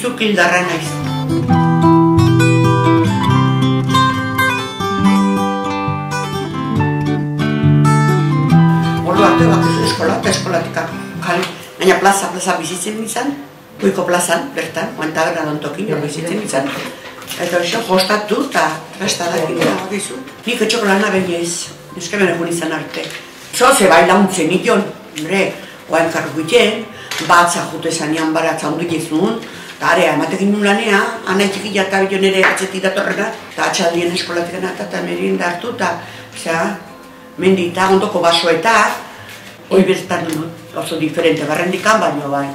Zizukildarra naiz. Ordu arte bat ez eskola, eta eskolatik jali. Baina plaza bizitzen izan, goiko plazan, bertan, oan taberna dontokin, hor bizitzen izan. Eta hoxe, jostatu eta restadak gira, gizu. Nik etxoko lana behinez, eskemen egun izan arte. Zoze bai launtzen nion, oan karrukiten, batza jute zanean baratza ondu gizun, eta area ematekin nulanea, anai txikila eta bion ere atzetik datorrena, eta atxaldien eskolatik eta merien hartu, eta mendi eta ondoko basoetak, hoi bertan dut, oso diferente barrendikan, baino bai.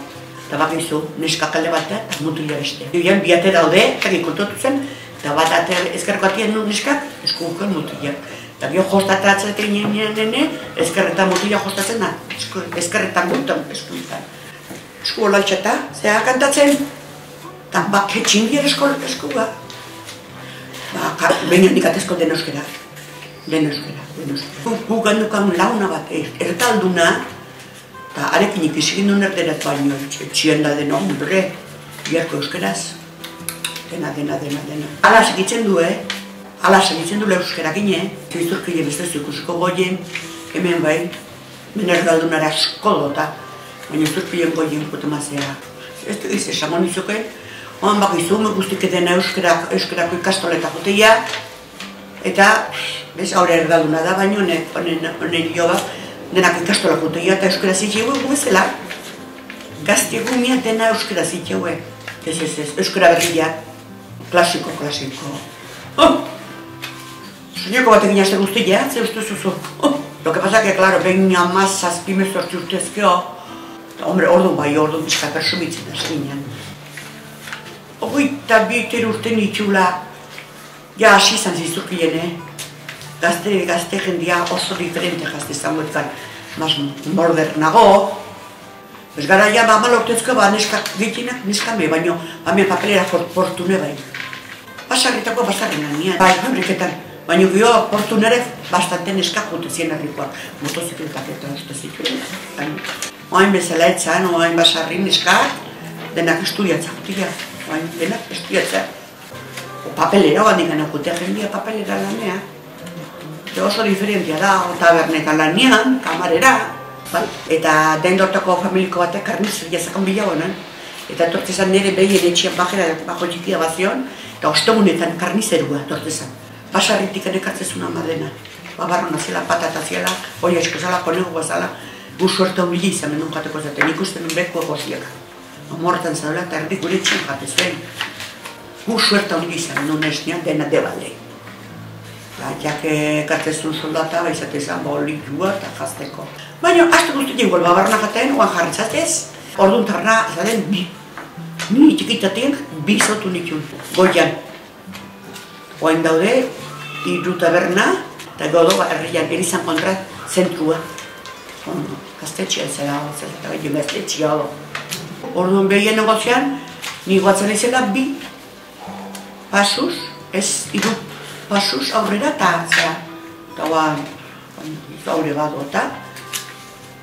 Eta bakizu, neskak alde batean, eta mutila beste. Joan biate daude, eta gikontotu zen, eta bat ezkerreko atien nu neskak, eskuguken mutila. Eta gio jostatzatzen nene, ezkerretan mutila jostatzen da, ezkerretan gutan eskuetan. Esku holaltxeta, zera kantatzen, eta baketxin dira eskua. Baina nik atezko den euskera. Gugan dukan launa bat, ertalduna, eta arekin ikizigin duen erderat baino, etxien da den hombre, biharko euskeraz. Dena. Ala segitzen du, euskera gine, zizurkile beste ikusiko goien, hemen bai, hemen erdaldunara eskodota, baina zurkilen goien putemazea. Ez du giz, esamon izuken, oan bakizu, me guztik edena euskerako ikastoleta joteia, eta, bez, haure erdalduna da, baina honen jo bat, denak ikastola joteia eta euskera zitxegue gubezela. Gazte gumia dena euskera zitxegue. Ez, euskera berria, klasiko. Soñeko batekin jazte guztia, ze uste zuzu. Lo que pasa que, claro, behin amaz zazpimezortzi urtezkeo, hombre, orduan bizka persumitzen azkinean. Ogoita bieter urte nitxula, ja hasi izan zizurkien, Gazte jendia oso diferente jazte izango ekan, mas modernago. Ez gara ja, malortezko, neskak gitinak neskame, baino, papelera portune bai. Basarritako basarren nian, bai, fabriketan. Baina gio, portunere bastante neskak jute zien herrikoak, motozikletak eta uste zituen. Oain bezala etzan, oain basarrin neskak, denak estudiatza jutia, oain denak estudiatza. Papelera, oan digan akutea jendia papelera lanea. Oso diferentia da, tabernetan lanian, kamarera, eta dendortako familiko batek karnizer jazakon bilagonan, eta tortezan nire behien etxian bajera bajo txikia bazion, eta ostegunetan karnizerua tortezan. Basarritik ekartzezun amadena, barrona zela, patata zela, hori asko zela, konego zela, gu suerta humili izan mendun jateko zaten, ikusten beko goziak. Amortan zadola eta erdik gure txin jatezuen. Gu suerta humili izan mendun esnean dena debaldei. Jak ekartzezun soldata, baizatezan bolikua eta jazteko. Baina, azte guzti jengo babarna jaten, oan jarritzatez, orduan tarna, zaten, ni txikitatien, bi zotu nitun, goian. Oain daude, hiru taberna, eta godo, herrian, erizan kontra, zentrua. Gaztetxea zela, eta baino gaztetxea. Orduan behien negozian, ni guatzen izela bi pasuz, ez hiru pasuz aurrera eta zera. Eta oan, aurre badota,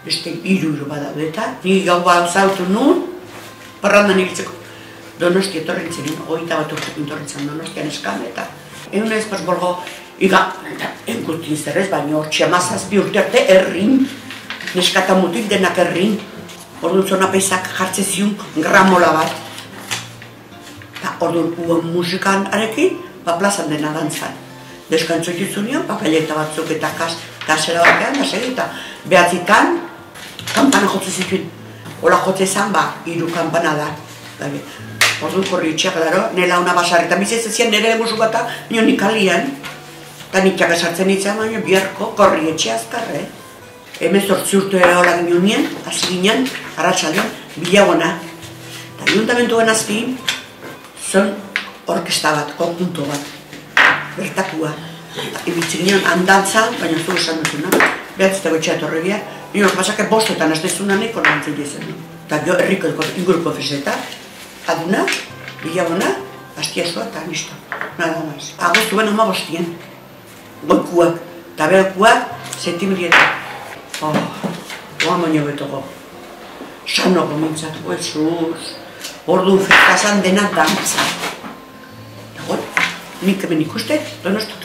beste hiru badaude eta, ni gau bat zautu nun, parrandan ibiltzeko. Donosti etorrentzen, oita bat urtekin torrentzen Donostian eskan, eta egun ez bolgo, enkultin zerrez, baina hor txamazazpi urte arte errin, neskata mutik denak errin. Orduan zona peizak jartze ziun gramola bat. Eta orduan uan musikan arekin, plazan dena dantzan. Deskantzoik izunion, papeleta batzuk eta kasera batean, eta behatzitan, kampana jotze zituen. Ola jotze zan, hiru kampana da. Orduan korri itxeak daro, nela una basarretan bizitzen nire eguzu bata, nion ikalian, eta nitxak esartzen nintzen, baina biharko korri etxe azkarre. Hemen 8 urte horak nionien, hasi ginen, arratsaldean, bilagona. Eta ayuntamentuan azpin, zon orkesta bat, konjunto bat, bertakua. Ibiltzen ginen handantzan, baina zu esan duzuna, behatzitako etxea torregia, nire pasake bostetan ez dezunan eko nantzen dizen. Eta jo herriko inguruko feseta, aduna, bilagona, hastiazua eta nisto. Nada más. Agostu ben 15. Goikuak, eta behakuak, sentimerietan. Oa baino betogo. Sanoko mintzatuko ezuz. ordu festasan dena dantza. Nik hemen ikuste, donostuk.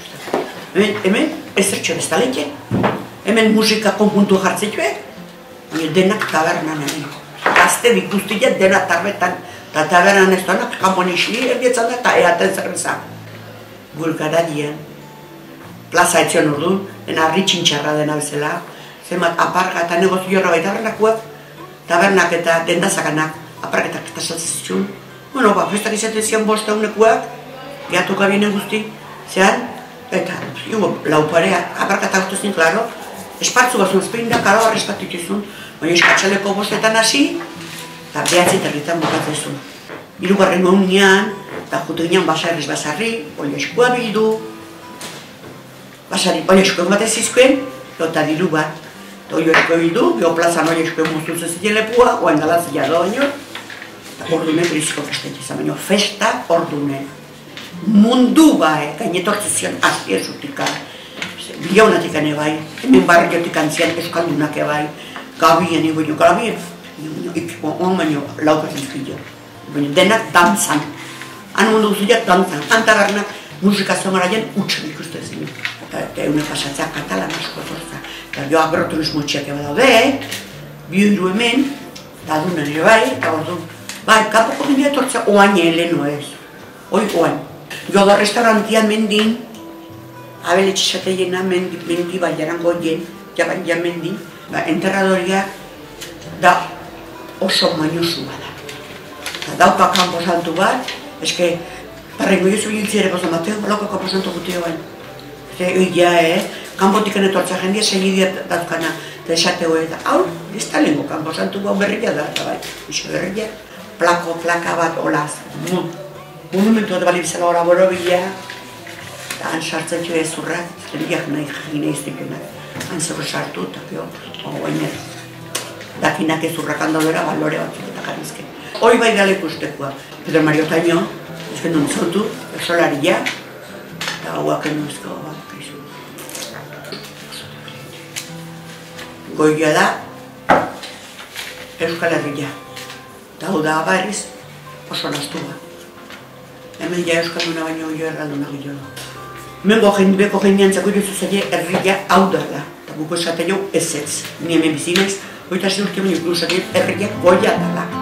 Hemen ezertxo beztaleke. Hemen musika konpuntu jartzetuek, baina denak tabernan hemen. Gazte bikuztia dena tarbetan, eta tabernan ez donak, kanpon isli erdietzan da, eta eaten zerbeza. Gulgara dien. Plaza etzion orduan, dena harri txintxarra dena bezala. Zenbat aparga eta negoziorra bai tabernak eta dendazakanak, aparketak eta saltzizitzun. Bueno, festak izaten zian bosta unekuak, gehatuka bienen guzti, zean, eta lauparea, aparkata guztuzin, klaro, espartzu bazun ezpein da, karo harri espatu ituzun, baina eskatxaleko bostetan hasi, eta behatzi territan bukatzen zuen. Hirugarren unean, eta jutu ginen basarriz basarri, oia eskua bildu, basarri, oia eskuen bat ez izkuen, eta diru bat. Oio eskue bildu, bioplazan oio eskue muztuz ez ziren lepua, oain galazia doaino, eta ordune brizko festetxe izan, baina festa ordune. Mundu bai, gainetortze zion azti ezutika, bilaunatik ane bai, hemen barriotik antzian eskaldunak bai, gabien egoino, gabien, oan baino laukatzen zikio, baina denak dantzan, han mundu guziak dantzan, antagarnak musikazio maraien utxen ikusten zinu. Eta eune pasatzea katalan asko tortza. Eta jo agroturismo txiak eba daude, bihiru hemen, eta adunen ere bai, eta orduan. Bai, kapoko gindia tortza oain lehenu ez. Oain. Jo da restaurantian mendin, abele txisateiena mendi baiaran goien, jaban mendin, enterradoria da oso mainosu bada. Eta dauka kanpo santu bat, eske, parrengo jozu biltziere gozo Mateo, balauka kanpo santu gutio bain. Egia, kanpotik enetortza jendia segidia dauzkana, eta esateo eta hau, ez talengo kanpo santu hau berria da, eta bai, iso berria, plaka bat olaz, monumentu bat bali bizala hori borobila, eta han sartzen txue ezurrak, jendiak nahi jagina iztekena, han zerro sartu, eta pio, guainet, dakinak ezurrak handaudera, balore batzuk eta karizken. Hoi bai gale ikustekoa, Pedro Mario Taino, ezken duen zotu, solaria, eta hauak enuzko bat. Goia da Euskal Herria, eta hau da berriz oso naztua. Hemen ja Euskalduna baino jo erralduna gilolo. Hemen beko jendiantzako iruzu zaila herria hau dela, eta buko esaten jau ez ez. Ni hemen bizinez, hoita zi urte baino inklusatik herriak goia dela.